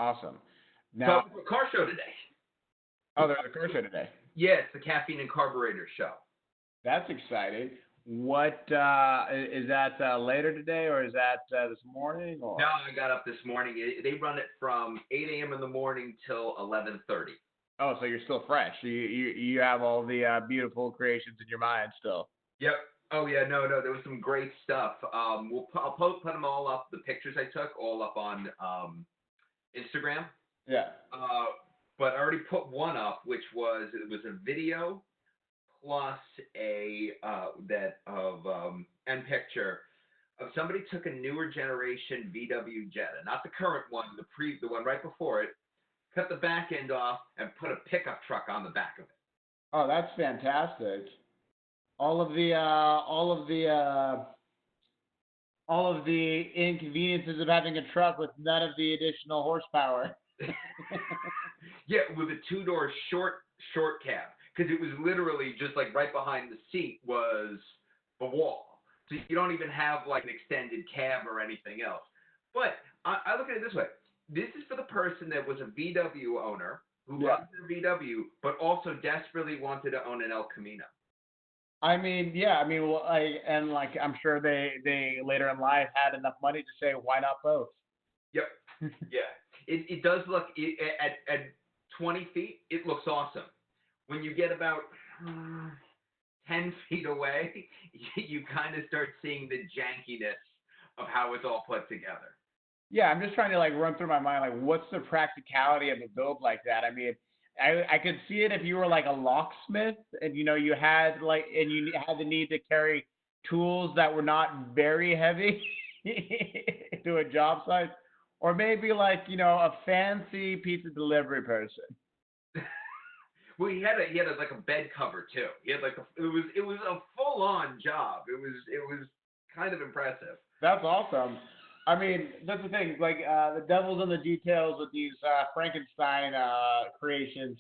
Awesome. So Now, the car show today. oh, there's a car show today. Yes, the Caffeine and Carburetor show. That's exciting. What is that later today, or is that this morning, No, or? I got up this morning. They run it from 8 a.m. in the morning till 11:30. Oh, so you're still fresh. You have all the beautiful creations in your mind still. Yep. Oh yeah, no, there was some great stuff. I'll put them all up. The pictures I took all up on Instagram. Yeah. Uh, but I already put one up, which was it was a video plus a that of and picture of somebody took a newer generation VW Jetta, not the current one, the one right before it, cut the back end off and put a pickup truck on the back of it. Oh, that's fantastic. All of the all of the inconveniences of having a truck with none of the additional horsepower. Yeah, with a two-door short cab, because it was literally just like right behind the seat was a wall, so you don't even have like an extended cab or anything else. But I look at it this way: this is for the person that was a VW owner who Yeah. loves their VW, but also desperately wanted to own an El Camino. I mean, yeah. I mean, well, I'm sure they later in life had enough money to say, why not both? Yep. Yeah. It does look at 20 feet. It looks awesome. When you get about 10 feet away, you kind of start seeing the jankiness of how it's all put together. Yeah, I'm just trying to like run through my mind like what's the practicality of a build like that? I mean, I could see it if you were like a locksmith and you had like and you had the need to carry tools that were not very heavy to a job site, or maybe like a fancy pizza delivery person. Well, he had like a bed cover too. He had like it was a full on job. It was kind of impressive. That's awesome. I mean, that's the thing. Like the devil's in the details with these Frankenstein creations.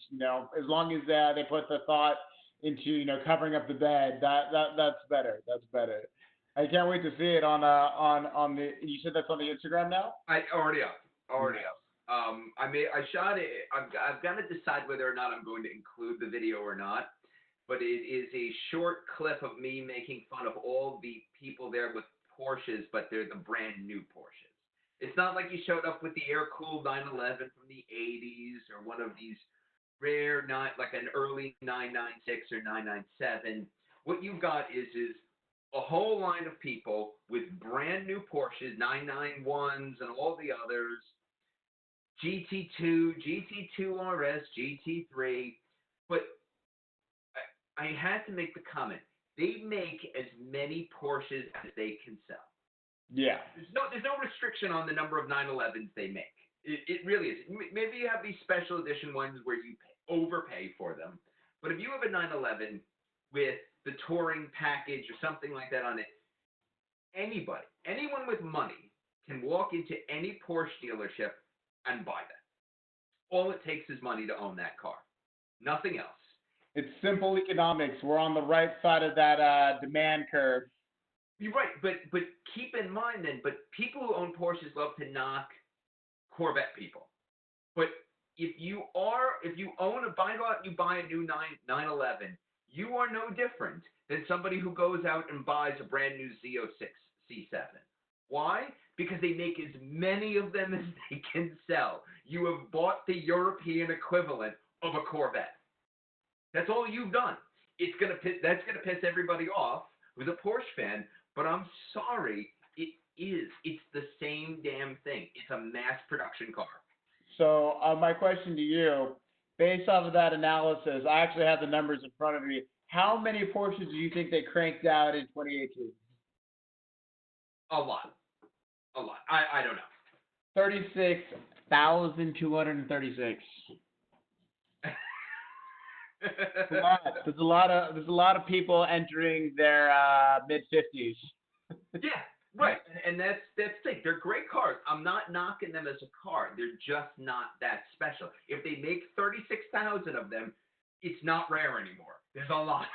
As long as they put the thought into covering up the bed, that's better. That's better. I can't wait to see it on the. You said that's on the Instagram now. I already up, already Nice. up. I shot it. I've got to decide whether or not I'm going to include the video or not. But it is a short clip of me making fun of all the people there with Porsches, but they're the brand new Porsches. It's not like you showed up with the air cooled 911 from the 80s or one of these rare like an early 996 or 997. What you've got is a whole line of people with brand new Porsches, 991s and all the others, GT2, GT2 RS, GT3, but I had to make the comment. They make as many Porsches as they can sell. Yeah. There's no restriction on the number of 911s they make. It really is. Maybe you have these special edition ones where you overpay for them, but if you have a 911 with the touring package or something like that on it, anyone with money can walk into any Porsche dealership and buy that. All it takes is money to own that car. Nothing else. It's simple economics. We're on the right side of that demand curve. You're right, but keep in mind then, but people who own Porsches love to knock Corvette people. But if you go out and you buy a new 911, you are no different than somebody who goes out and buys a brand new Z06 C7. Why? Because they make as many of them as they can sell. You have bought the European equivalent of a Corvette. That's all you've done. That's gonna piss everybody off who's a Porsche fan, but I'm sorry, it's the same damn thing. It's a mass production car. So my question to you, based off of that analysis, I actually have the numbers in front of me. How many Porsches do you think they cranked out in 2018? A lot. A lot. I don't know. 36,236. There's a lot of people entering their mid 50s. Yeah, right. And that's the thing. They're great cars. I'm not knocking them as a car. They're just not that special. If they make 36,000 of them, it's not rare anymore. There's a lot.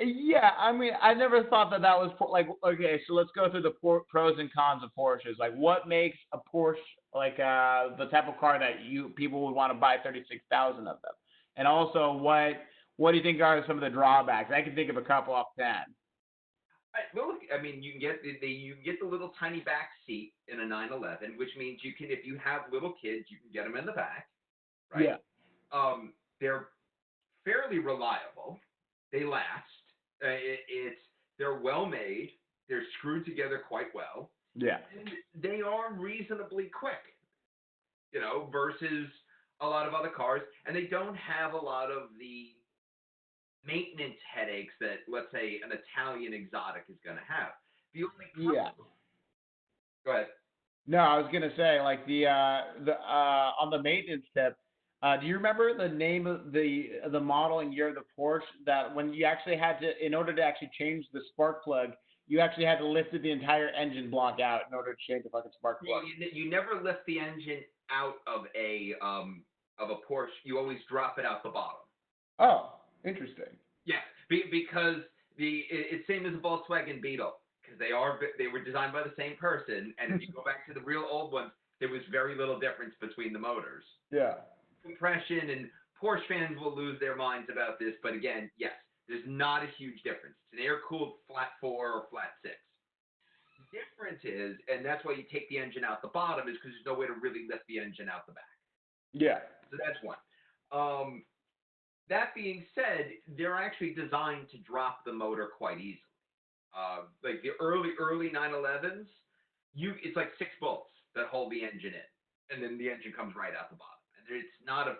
Yeah, I mean, I never thought that that was like okay. So let's go through the pros and cons of Porsches. Like, what makes a Porsche like the type of car that you people would want to buy 36,000 of them? And also, what do you think are some of the drawbacks? I can think of a couple off ten. Well, look, I mean, you can get you can get the little tiny back seat in a 911, which means you can, if you have little kids, you can get them in the back, right? Yeah, They're fairly reliable. They last. They're well made. They're screwed together quite well, yeah, and they are reasonably quick. Versus a lot of other cars, and they don't have a lot of the maintenance headaches that, let's say, an Italian exotic is going to have. The only yeah. Go ahead. No, I was gonna say like the on the maintenance tip. Do you remember the name of the model and year of the Porsche that when you actually had to in order to actually change the spark plug, you actually had to lift the entire engine block out in order to change the fucking spark plug. You never lift the engine out of a Porsche. You always drop it out the bottom. Oh, interesting. Yeah, because it's same as a Volkswagen Beetle, because they were designed by the same person, and if you go back to the real old ones, there was very little difference between the motors. Yeah. Compression, and Porsche fans will lose their minds about this, but again, yes, there's not a huge difference. It's an air-cooled flat 4 or flat 6. The difference is, and that's why you take the engine out the bottom, is because there's no way to really lift the engine out the back. Yeah. So that's one. That being said, they're actually designed to drop the motor quite easily. Like the early 911s, it's like 6 bolts that hold the engine in, and then the engine comes right out the bottom. And it's not a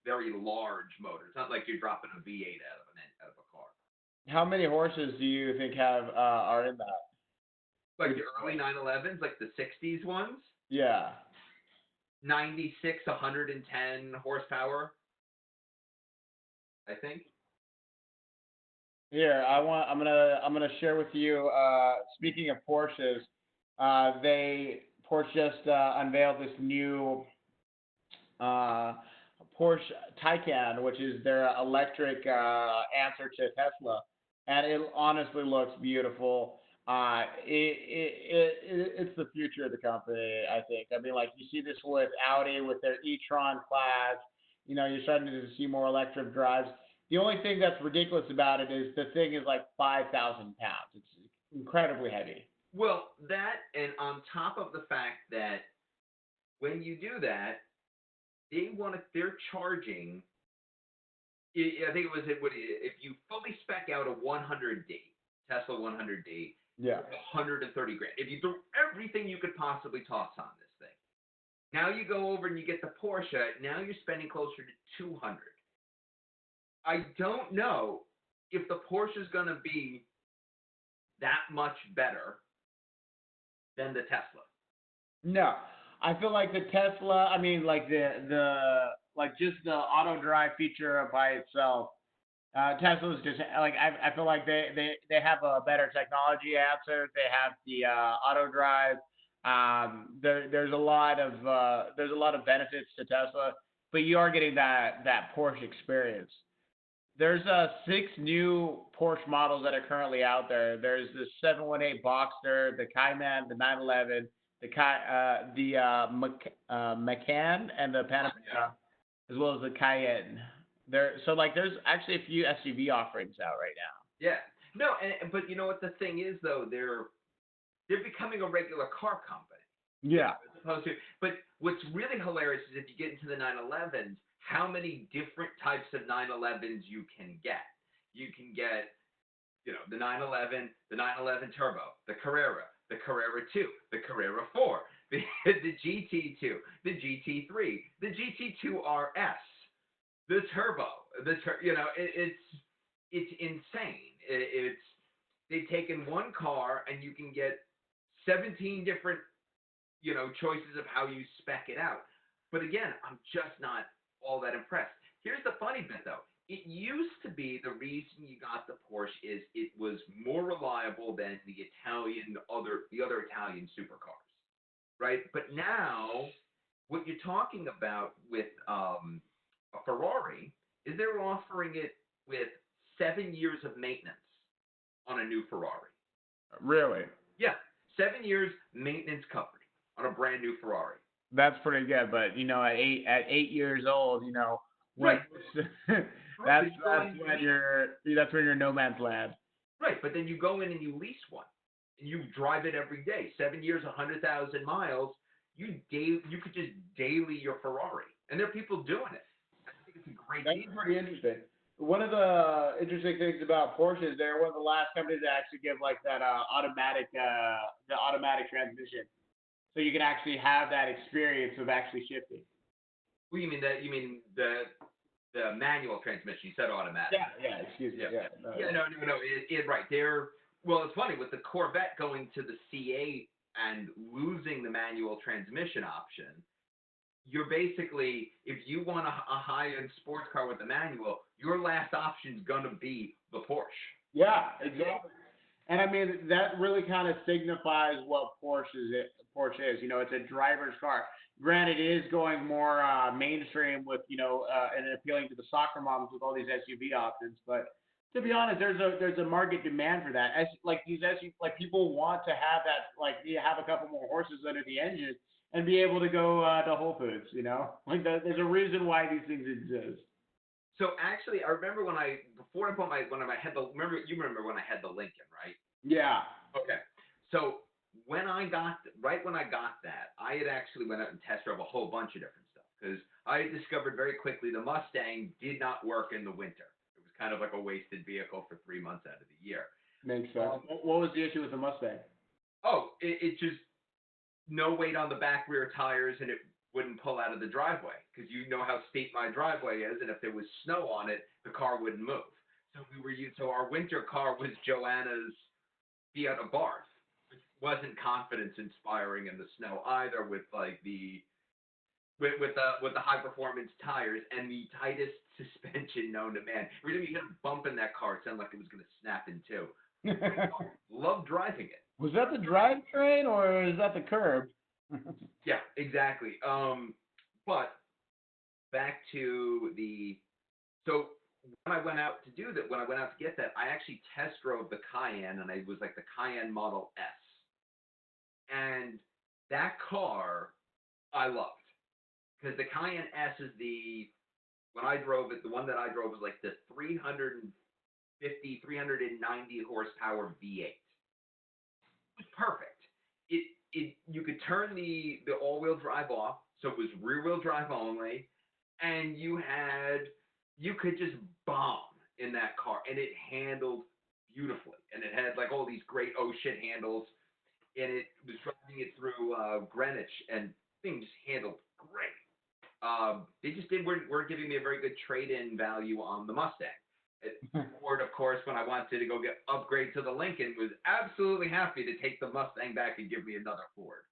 very large motor. It's not like you're dropping a V8 out of a car. How many horses do you think have are in that? Like the early 911s, like the 60s ones, Yeah. 96, 110 horsepower, I think. Here, I'm gonna share with you. Speaking of Porsches, Porsche just unveiled this new uh, Porsche Taycan, which is their electric answer to Tesla, and it honestly looks beautiful. It's the future of the company, I think. I mean, like you see this with Audi with their e-tron class. You know, you're starting to see more electric drives. The only thing that's ridiculous about it is the thing is like 5,000 pounds. It's incredibly heavy. Well, that, and on top of the fact that when you do that, they're charging. I think it was if you fully spec out a 100D Tesla 100D, Yeah. 130 grand. If you threw everything you could possibly toss on this thing, now you go over and you get the Porsche. Now you're spending closer to 200. I don't know if the Porsche is going to be that much better than the Tesla. No, I feel like the Tesla. I mean, like the like just the auto drive feature by itself. Tesla's just like I feel like they have a better technology answer. They have the auto drive. There's a lot of benefits to Tesla, but you are getting that Porsche experience. There's 6 new Porsche models that are currently out there. There's the 718 Boxster, the Cayman, the 911, Macan, and the Panamera, as well as the Cayenne. There's actually a few SUV offerings out right now. Yeah. No, but you know what the thing is though, they're becoming a regular car company. Yeah. As opposed to, but what's really hilarious is if you get into the 911s, how many different types of 911s you can get. You can get, the 911, the 911 Turbo, the Carrera 2, the Carrera 4, the GT2, the GT3, the GT2 RS, the Turbo, it's insane. They've taken one car and you can get 17 different, choices of how you spec it out. But again, I'm just not all that impressed. Here's the funny bit though. It used to be the reason you got the Porsche is it was more reliable than the other Italian supercars, right? But now, what you're talking about with a Ferrari is they're offering it with 7 years of maintenance. on a new Ferrari. Really? Yeah, 7 years maintenance covered on a brand new Ferrari. That's pretty good. But at 8 years old, when Right. that's Right, that's when you're no man's land. right, but then you go in and you lease one, and you drive it every day. 7 years, 100,000 miles. You could just daily your Ferrari, and there are people doing it. I think it's a great That's deal. pretty interesting. One of the interesting things about Porsche is they're one of the last companies to actually give like that the automatic transmission, so you can actually have that experience of actually shifting. Well, you mean that? You mean the manual transmission? You said automatic. Yeah. Excuse me. Yeah. No, Yeah, no. Right. Well, it's funny with the Corvette going to the C8 and losing the manual transmission option. You're basically, if you want a high-end sports car with the manual, your last option's gonna be the Porsche. Yeah, exactly. And I mean that really kind of signifies what Porsche is. It's a driver's car. Granted, it is going more mainstream with and appealing to the soccer moms with all these SUV options. But to be honest, there's a market demand for that. As like these SUV, like people want to have that, like you have a couple more horses under the engine and be able to go to Whole Foods. Like there's a reason why these things exist. So actually, I remember when I had the remember when I had the Lincoln, right? Yeah. Okay. So when I got that, I had actually went out and test drove a whole bunch of different stuff because I had discovered very quickly the Mustang did not work in the winter. It was kind of like a wasted vehicle for 3 months out of the year. Makes sense. What was the issue with the Mustang? Oh, it just no weight on the back rear tires and it wouldn't pull out of the driveway because you know how steep my driveway is, and if there was snow on it, the car wouldn't move. So our winter car was Joanna's Fiat Abarth, which wasn't confidence inspiring in the snow either, with like the high performance tires and the tightest suspension known to man. Every time you hit a bump in that car, it sounded like it was going to snap in two. Loved driving it. Was that the drivetrain or is that the curb? Yeah, exactly. But back to so when I went out to get that, I actually test drove the Cayenne, and it was like the Cayenne Model S. And that car I loved because the Cayenne S is when I drove it, the one that I drove was like the 390 horsepower V8. It was perfect. You could turn the all-wheel drive off, so it was rear-wheel drive only, and you could just bomb in that car, and it handled beautifully, and it had like all these great oh shit handles, and it was driving it through Greenwich, and things handled great. They just weren't giving me a very good trade-in value on the Mustang. Ford, of course, when I wanted to go upgrade to the Lincoln, was absolutely happy to take the Mustang back and give me another Ford.